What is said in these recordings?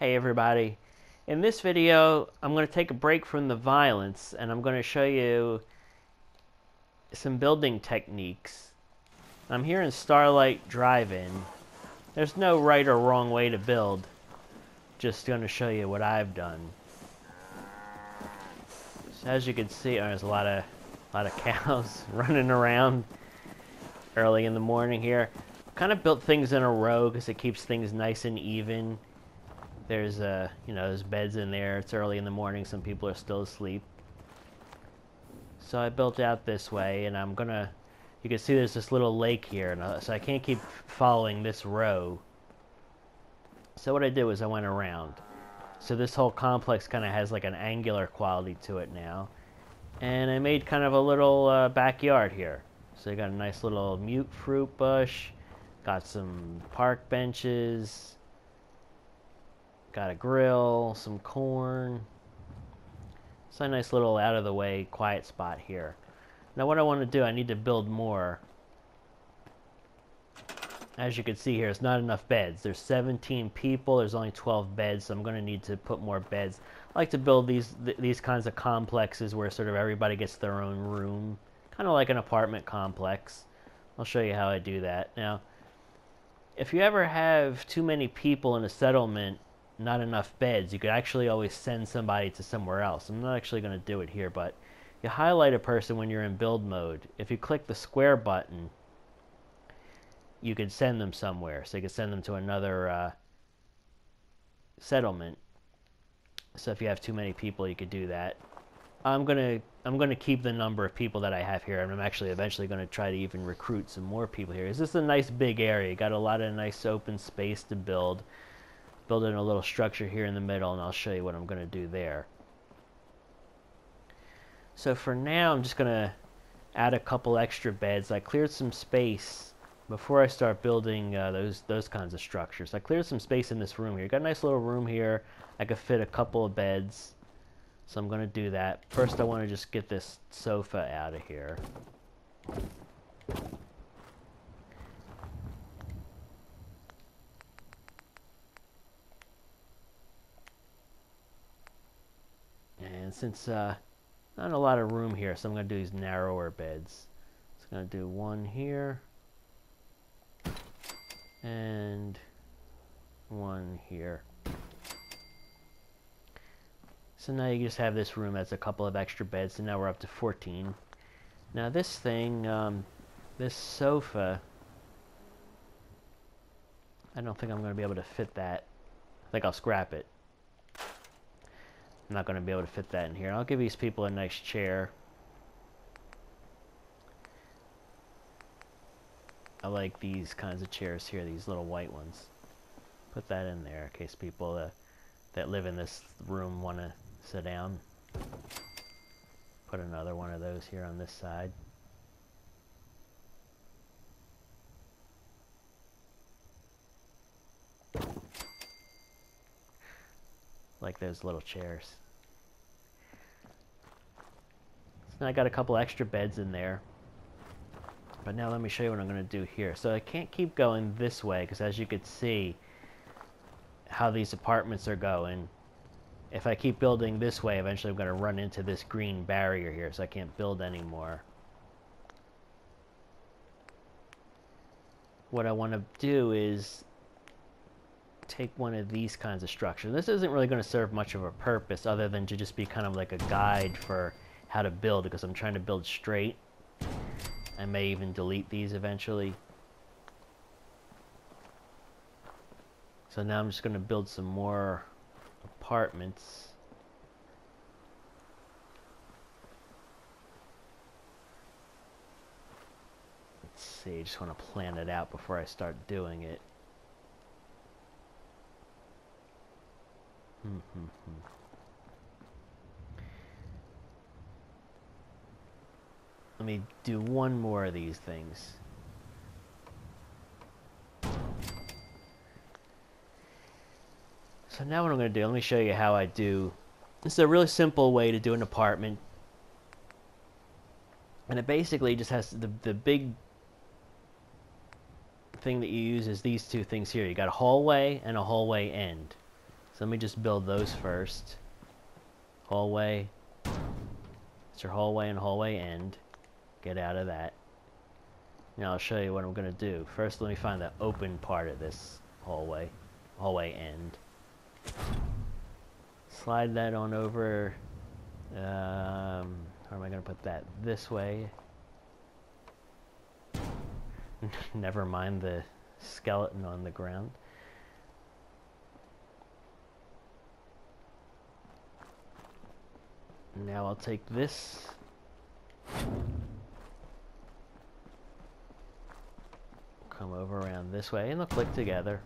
Hey everybody. In this video, I'm going to take a break from the violence and I'm going to show you some building techniques. I'm here in Starlight Drive-In. There's no right or wrong way to build. Just going to show you what I've done. So as you can see, there's a lot of cows running around early in the morning here. Kind of built things in a row because it keeps things nice and even. There's there's beds in there. It's early in the morning. Some people are still asleep. So I built out this way, and you can see there's this little lake here, so I can't keep following this row. So what I did was I went around. So this whole complex kind of has like an angular quality to it now. And I made kind of a little backyard here. So you got a nice little mute fruit bush, got some park benches, got a grill, some corn. It's a nice little out-of-the-way quiet spot here. Now what I want to do, I need to build more. As you can see here, it's not enough beds. There's 17 people, there's only 12 beds, so I'm going to need to put more beds. I like to build these kinds of complexes where sort of everybody gets their own room. Kind of like an apartment complex. I'll show you how I do that. Now, if you ever have too many people in a settlement, not enough beds, you could actually always send somebody to somewhere else. I'm not actually going to do it here, but you highlight a person when you're in build mode. If you click the square button, you could send them somewhere. So you could send them to another settlement. So if you have too many people, you could do that. I'm gonna keep the number of people that I have here, and I'm actually eventually going to try to even recruit some more people here. This is a nice big area. You got a lot of nice open space to build. Building a little structure here in the middle, and I'll show you what I'm going to do there. So for now, I'm just going to add a couple extra beds. I cleared some space before I start building those kinds of structures. I cleared some space in this room here. Got a nice little room here. I could fit a couple of beds, so I'm going to do that. First, I want to just get this sofa out of here. And since not a lot of room here, so I'm going to do these narrower beds. So I'm going to do one here and one here. So now you just have this room that's a couple of extra beds, so now we're up to 14. Now this thing, this sofa, I don't think I'm going to be able to fit that. I think I'll scrap it. I'm not going to be able to fit that in here. I'll give these people a nice chair. I like these kinds of chairs here, these little white ones. Put that in there in case people that live in this room want to sit down. Put another one of those here on this side. Like those little chairs. So I got a couple extra beds in there. But now let me show you what I'm going to do here. So I can't keep going this way because as you can see how these apartments are going. If I keep building this way, eventually I'm going to run into this green barrier here, so I can't build anymore. What I want to do is take one of these kinds of structures. This isn't really going to serve much of a purpose other than to just be kind of like a guide for how to build, because I'm trying to build straight. I may even delete these eventually. So now I'm just going to build some more apartments. Let's see, I just want to plan it out before I start doing it. Let me do one more of these things. So now what I'm going to do, let me show you how I do. This is a really simple way to do an apartment. And it basically just has the big thing that you use is these two things here. You got a hallway and a hallway end. So let me just build those first. Hallway. It's your hallway and hallway end. Get out of that. Now I'll show you what I'm going to do. First, let me find the open part of this hallway. Hallway end. Slide that on over. How am I going to put that? This way. Never mind the skeleton on the ground. Now I'll take this. Come over around this way and they'll click together.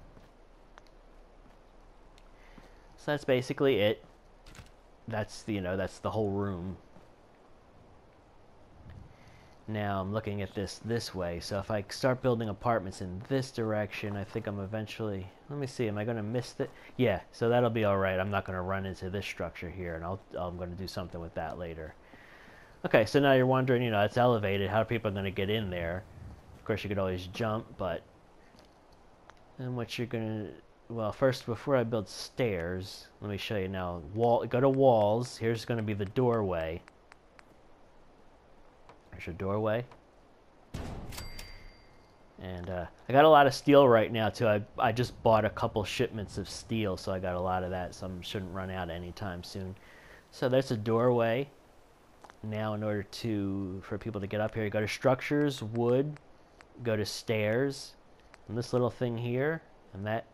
So that's basically it. That's the, that's the whole room. Now I'm looking at this way. So if I start building apartments in this direction, I think I'm eventually, let me see, am I going to miss it? Yeah, so that'll be all right. I'm not going to run into this structure here, and I'm going to do something with that later. Okay, so now you're wondering, it's elevated. How are people going to get in there? Of course, you could always jump, but and what you're going to, well, first, before I build stairs, let me show you now. Go to walls. Here's going to be the doorway. There's your doorway. And I got a lot of steel right now, too. I just bought a couple shipments of steel, so I got a lot of that, so I shouldn't run out anytime soon. So there's a doorway. Now, in order for people to get up here, you go to structures, wood, go to stairs, and this little thing here, and that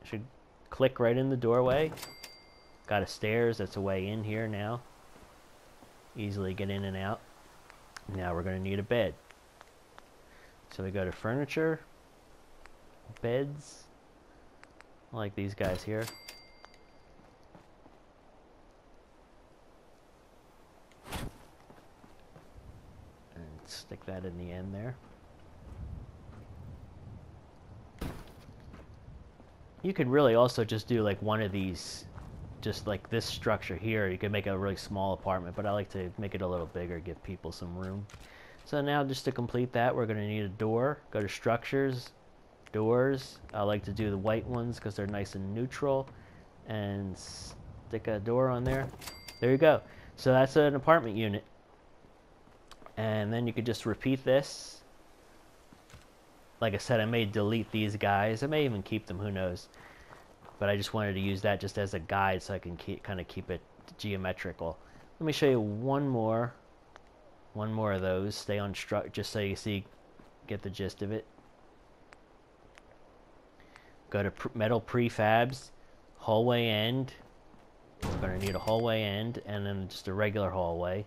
should click right in the doorway. Got a stairs, that's a way in here now. Easily get in and out. Now we're going to need a bed. So we go to furniture, beds, like these guys here. And stick that in the end there. You could really also just do like one of these, just like this structure here. You could make a really small apartment, but I like to make it a little bigger, give people some room. So now just to complete that, we're going to need a door. Go to structures, doors. I like to do the white ones because they're nice and neutral. And stick a door on there. There you go. So that's an apartment unit. And then you could just repeat this. Like I said, I may delete these guys. I may even keep them, who knows. But I just wanted to use that just as a guide so I can kind of keep it geometrical. Let me show you one more of those. Stay on just so you get the gist of it. Go to metal prefabs, hallway end. We're going to need a hallway end and then just a regular hallway.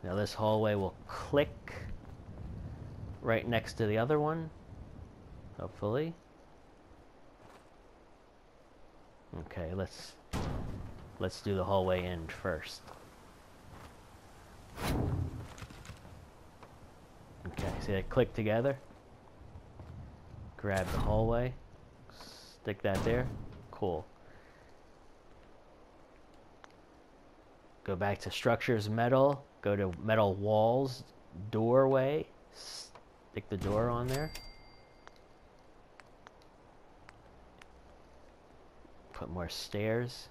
Now this hallway will click right next to the other one, hopefully. Okay, let's do the hallway end first. Okay, see that click together? Grab the hallway, stick that there. Cool. Go back to structures, metal, go to metal walls, doorway, stick the door on there. Put more stairs.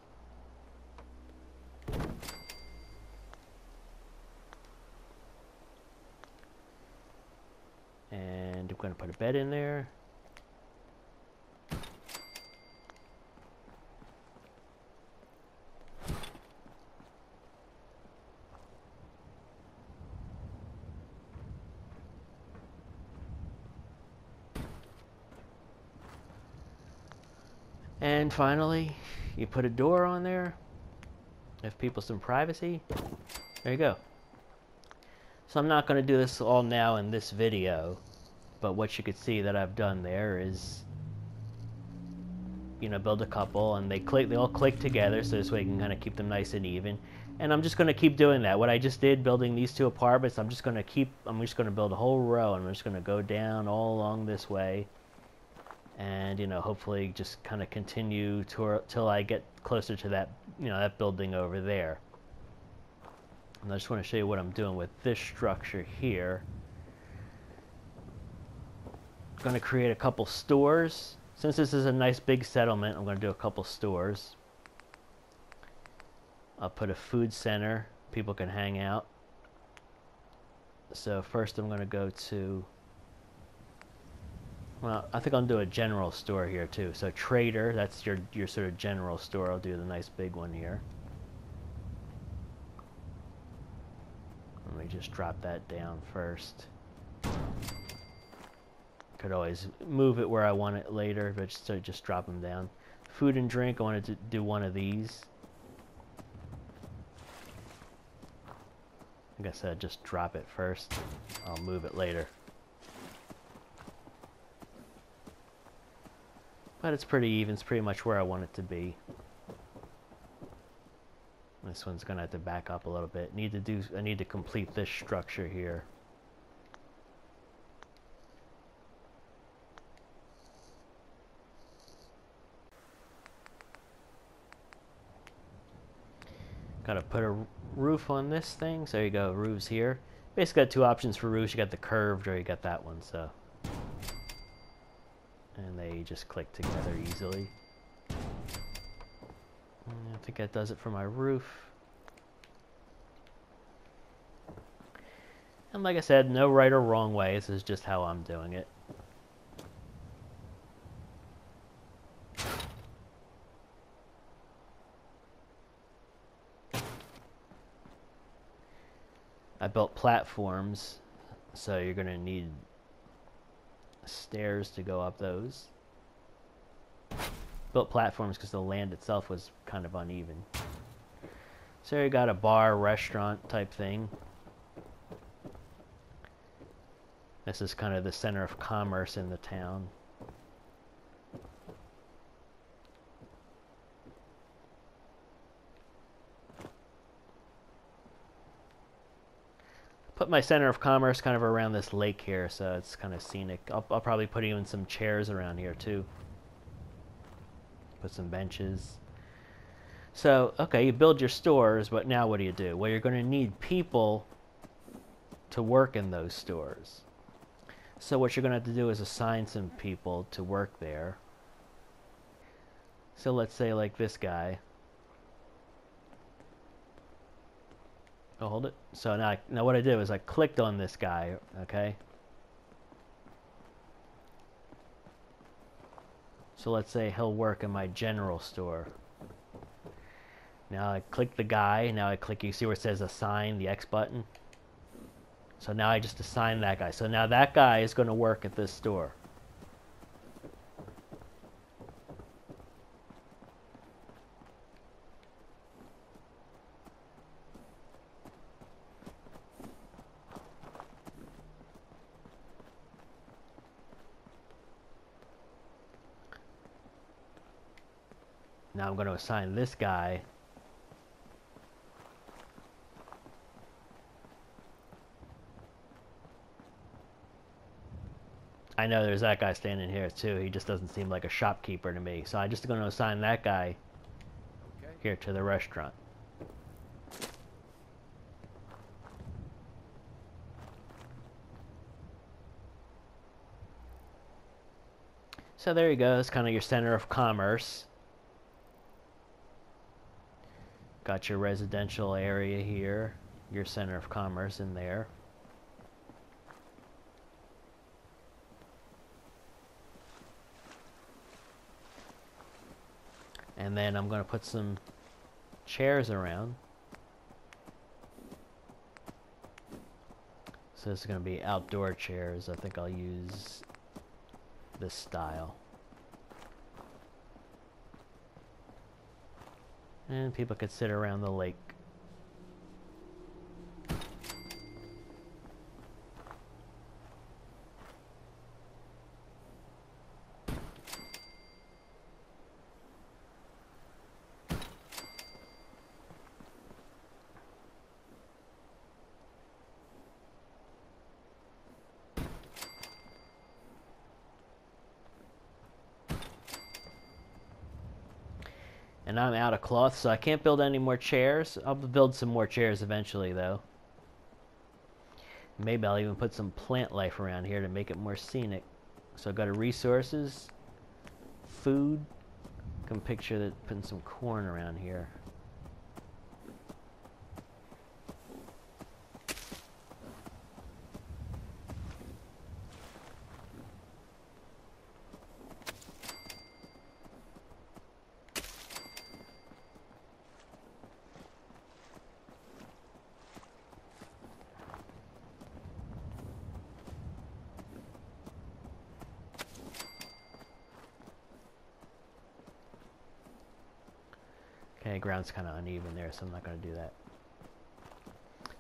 And I'm going to put a bed in there. And finally, you put a door on there. Give people some privacy. There you go. So I'm not going to do this all now in this video, but what you could see that I've done there is, build a couple, and they all click together, so this way you can kind of keep them nice and even. And I'm just going to keep doing that. What I just did, building these two apartments, I'm just going to build a whole row, and I'm just going to go down all along this way. And, hopefully just kind of continue till I get closer to that, that building over there. And I just want to show you what I'm doing with this structure here. going to create a couple stores. Since this is a nice big settlement, I'm going to do a couple stores. I'll put a food center. People can hang out. So first I'm going to go to... Well, I think I'll do a general store here too. So trader, that's your sort of general store. I'll do the nice big one here. Let me just drop that down first. Could always move it where I want it later, but just drop them down. Food and drink, I wanted to do one of these. Like I said, just drop it first. I'll move it later. But it's pretty even. It's pretty much where I want it to be. This one's gonna have to back up a little bit. I need to complete this structure here. Gotta put a roof on this thing. So there you go, roofs here. Basically got two options for roofs. You got the curved or you got that one, so. And they just click together easily. I think that does it for my roof. And like I said, no right or wrong way. This is just how I'm doing it. I built platforms, so you're going to need stairs to go up those. Built platforms because the land itself was kind of uneven. So you got a bar, restaurant type thing. This is kind of the center of commerce in the town. Put my center of commerce kind of around this lake here, so it's kind of scenic. I'll probably put even some chairs around here too. Put some benches. So, okay, you build your stores, but now what do? Well, you're going to need people to work in those stores. So what you're going to have to do is assign some people to work there. So let's say like this guy. Oh, hold it. So now what I did was I clicked on this guy, okay? So let's say he'll work in my general store. Now I click the guy, now I click, you see where it says assign, the X button? So now I just assign that guy. So now that guy is going to work at this store. Now I'm going to assign this guy. I know there's that guy standing here too. He just doesn't seem like a shopkeeper to me. So I'm just going to assign that guy here to the restaurant. So there you go. It's kind of your center of commerce. Got your residential area here, your center of commerce in there. And then I'm going to put some chairs around. So this is going to be outdoor chairs. I think I'll use this style. And people could sit around the lake. And I'm out of cloth, so I can't build any more chairs. I'll build some more chairs eventually, though. Maybe I'll even put some plant life around here to make it more scenic. So go to resources, food. I can picture that putting some corn around here. Okay, ground's kind of uneven there, so I'm not going to do that.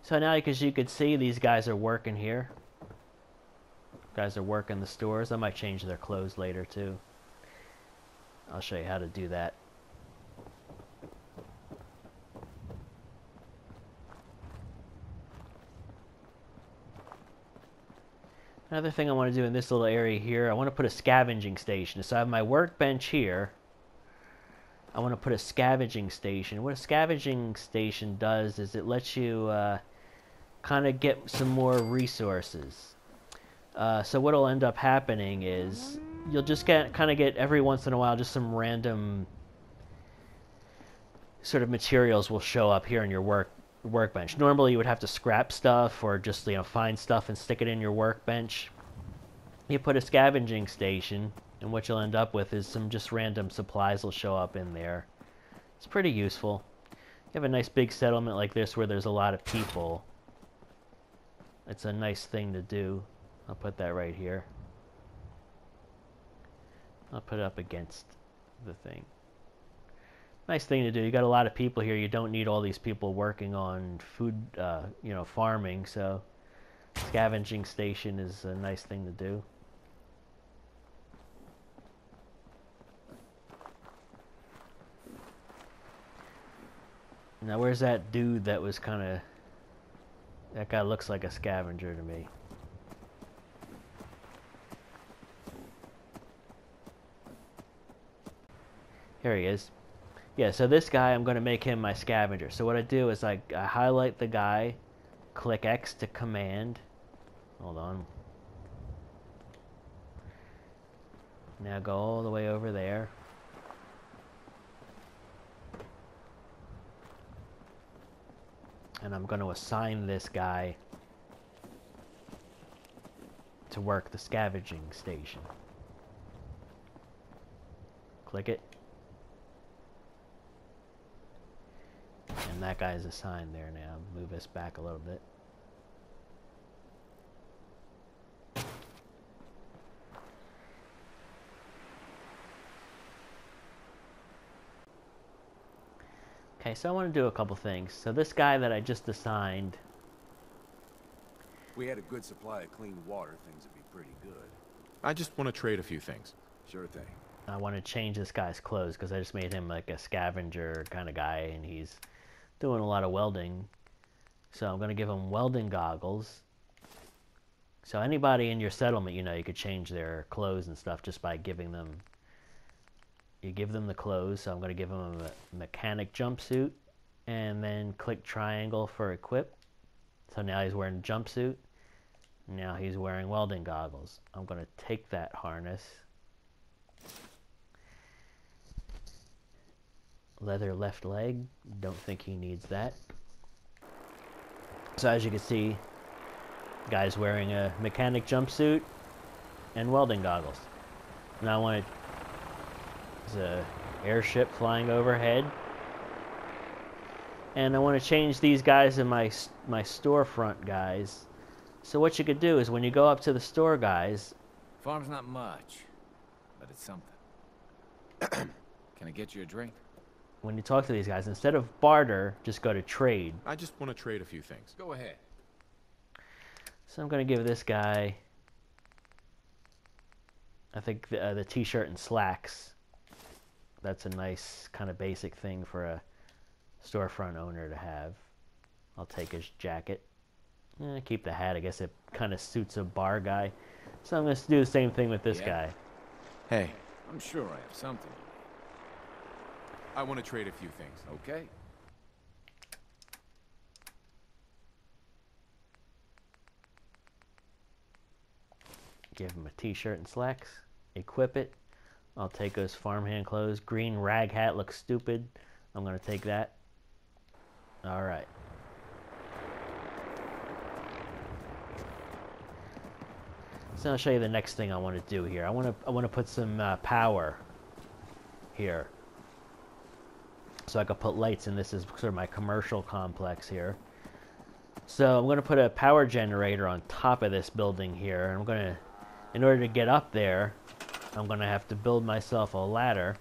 So now, as you can see, these guys are working here. Guys are working the stores. I might change their clothes later too. I'll show you how to do that. Another thing I want to do in this little area here, I want to put a scavenging station. So I have my workbench here. I want to put a scavenging station. What a scavenging station does is it lets you kind of get some more resources. So what will end up happening is you'll just kind of get every once in a while just some random sort of materials will show up here in your workbench. Normally you would have to scrap stuff or just find stuff and stick it in your workbench. You put a scavenging station, and what you'll end up with is some just random supplies will show up in there. It's pretty useful. You have a nice big settlement like this where there's a lot of people. It's a nice thing to do. I'll put that right here. I'll put it up against the thing. Nice thing to do. You got a lot of people here. You don't need all these people working on food, farming. So scavenging station is a nice thing to do. Now, where's that dude that was kind of... That guy looks like a scavenger to me. Here he is. Yeah, so this guy, I'm going to make him my scavenger. So what I do is I highlight the guy, click X to command. Hold on. Now go all the way over there. And I'm going to assign this guy to work the scavenging station. Click it. And that guy's assigned there now. Move this back a little bit. Okay, so I want to do a couple things. So this guy that I just assigned... If we had a good supply of clean water, things would be pretty good. I just want to trade a few things. Sure thing. I want to change this guy's clothes because I just made him like a scavenger kind of guy, and he's doing a lot of welding. So I'm going to give him welding goggles. So anybody in your settlement, you could change their clothes and stuff just by giving them... You give them the clothes, so I'm going to give him a mechanic jumpsuit, and then click triangle for equip. So now he's wearing a jumpsuit. Now he's wearing welding goggles. I'm going to take that harness. Leather left leg. Don't think he needs that. So as you can see, guy's wearing a mechanic jumpsuit and welding goggles. Now I want to... There's an airship flying overhead. And I want to change these guys in my storefront guys. So what you could do is when you go up to the store guys... Farm's not much, but it's something. Can I get you a drink? When you talk to these guys, instead of barter, just go to trade. I just want to trade a few things. Go ahead. So I'm going to give this guy... I think the t-shirt and slacks. That's a nice kind of basic thing for a storefront owner to have. I'll take his jacket. Keep the hat. I guess it kind of suits a bar guy. So I'm going to do the same thing with this guy. Hey. I'm sure I have something. I want to trade a few things. Okay. Give him a t-shirt and slacks. Equip it. I'll take those farmhand clothes. Green rag hat looks stupid. I'm going to take that. All right. So I'll show you the next thing I want to do here. I want to put some power here. So I could put lights in. This is sort of my commercial complex here. So I'm going to put a power generator on top of this building here. I'm going to, in order to get up there, I'm going to have to build myself a ladder.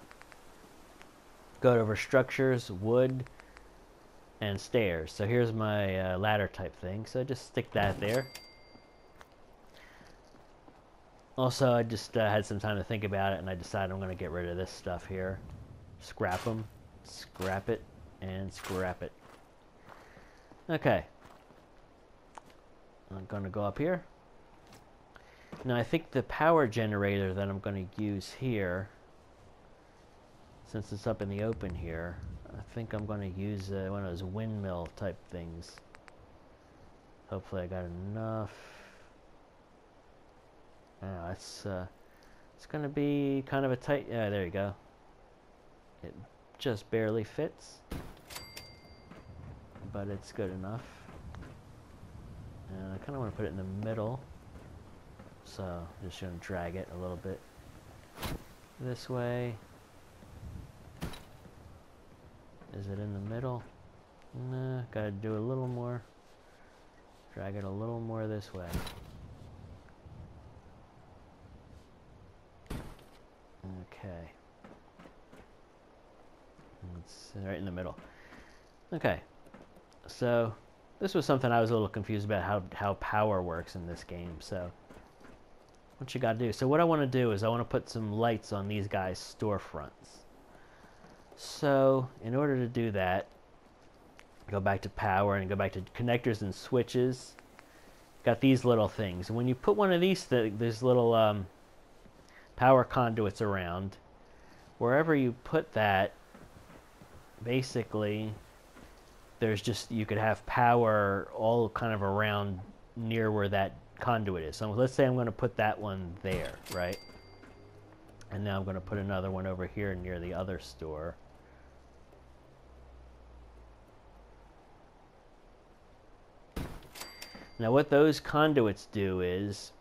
Go over structures, wood, and stairs. So here's my ladder type thing. So just stick that there. Also, I just had some time to think about it, and I decided I'm going to get rid of this stuff here. Scrap them, scrap it, and scrap it. Okay. I'm going to go up here. Now, I think the power generator that I'm going to use here, since it's up in the open here, I think I'm going to use one of those windmill type things. Hopefully I got enough. It's going to be kind of a tight... Yeah, there you go. It just barely fits. But it's good enough. And I kind of want to put it in the middle. So I'm just going to drag it a little bit this way. Is it in the middle? Nah, gotta do a little more. Drag it a little more this way. Okay. It's right in the middle. Okay. So this was something I was a little confused about, how power works in this game. So what you gotta do. So what I want to do is I want to put some lights on these guys' storefronts. So in order to do that, go back to power and go back to connectors and switches. Got these little things. And when you put one of these little power conduits around, wherever you put that, basically there's just, you could have power all kind of around near where that conduit is. So let's say I'm going to put that one there, right? And now I'm going to put another one over here near the other store. Now what those conduits do is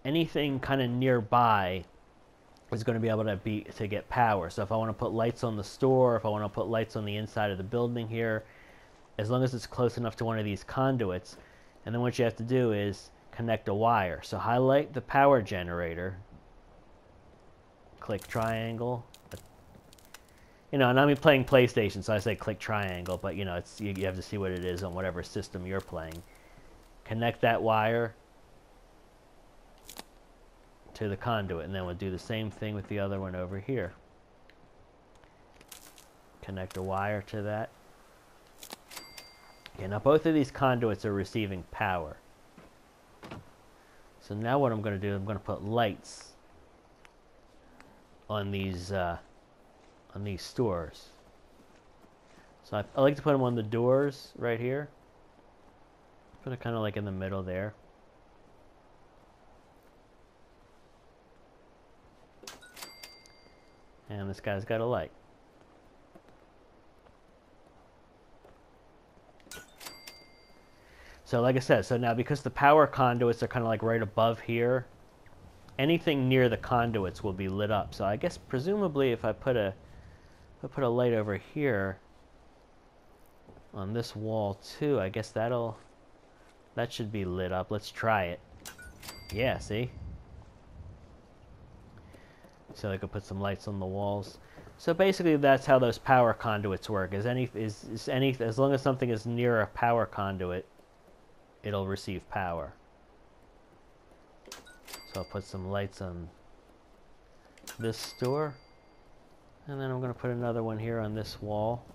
anything kind of nearby is going to be able to get power. So if I want to put lights on the store, if I want to put lights on the inside of the building here, as long as it's close enough to one of these conduits, and then what you have to do is connect a wire. So highlight the power generator, click triangle. You know, and I'm playing PlayStation, so I say click triangle, but you know, it's you have to see what it is on whatever system you're playing. Connect that wire to the conduit, and then we'll do the same thing with the other one over here. Connect a wire to that. Okay, now both of these conduits are receiving power. So now what I'm going to do, I'm going to put lights on these stores. So I like to put them on the doors right here. Put it kind of like in the middle there. And this guy's got a light. So like I said, so now because the power conduits are kind of like right above here, anything near the conduits will be lit up. So I guess presumably if I put a light over here on this wall too, I guess that should be lit up. Let's try it. Yeah, see? So I could put some lights on the walls. So basically that's how those power conduits work. As long as something is near a power conduit, it'll receive power. So I'll put some lights on this store. And then I'm going to put another one here on this wall.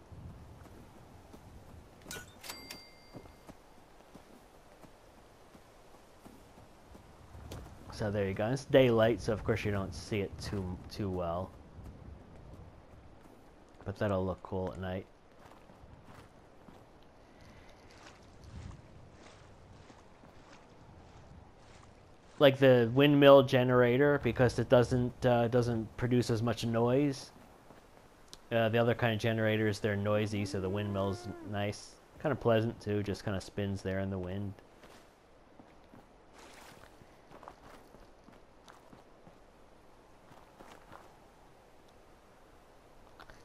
So there you go. It's daylight, so of course you don't see it too well. But that'll look cool at night. like the windmill generator because it doesn't produce as much noise. The other kind of generators, they're noisy, so the windmill's nice. Kind of pleasant too, just kind of spins there in the wind.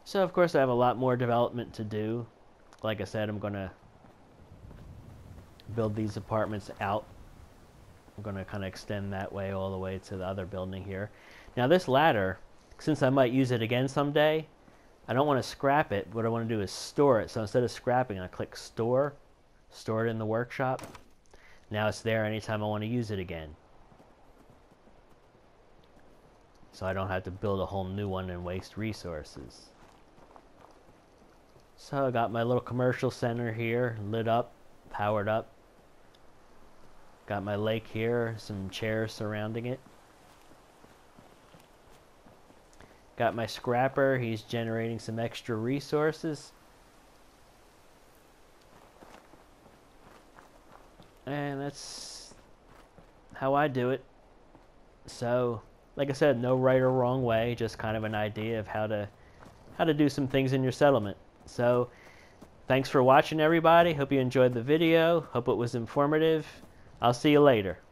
So of course I have a lot more development to do. Like I said, I'm going to build these apartments out. I'm going to kind of extend that way all the way to the other building here. Now this ladder, since I might use it again someday, I don't want to scrap it. What I want to do is store it. So instead of scrapping, I click store it in the workshop. Now it's there anytime I want to use it again. So I don't have to build a whole new one and waste resources. So I got my little commercial center here, lit up, powered up. Got my lake here, some chairs surrounding it. Got my scrapper, he's generating some extra resources. And that's how I do it. So, like I said, no right or wrong way, just kind of an idea of how to do some things in your settlement. So, thanks for watching, everybody. Hope you enjoyed the video. Hope it was informative. I'll see you later.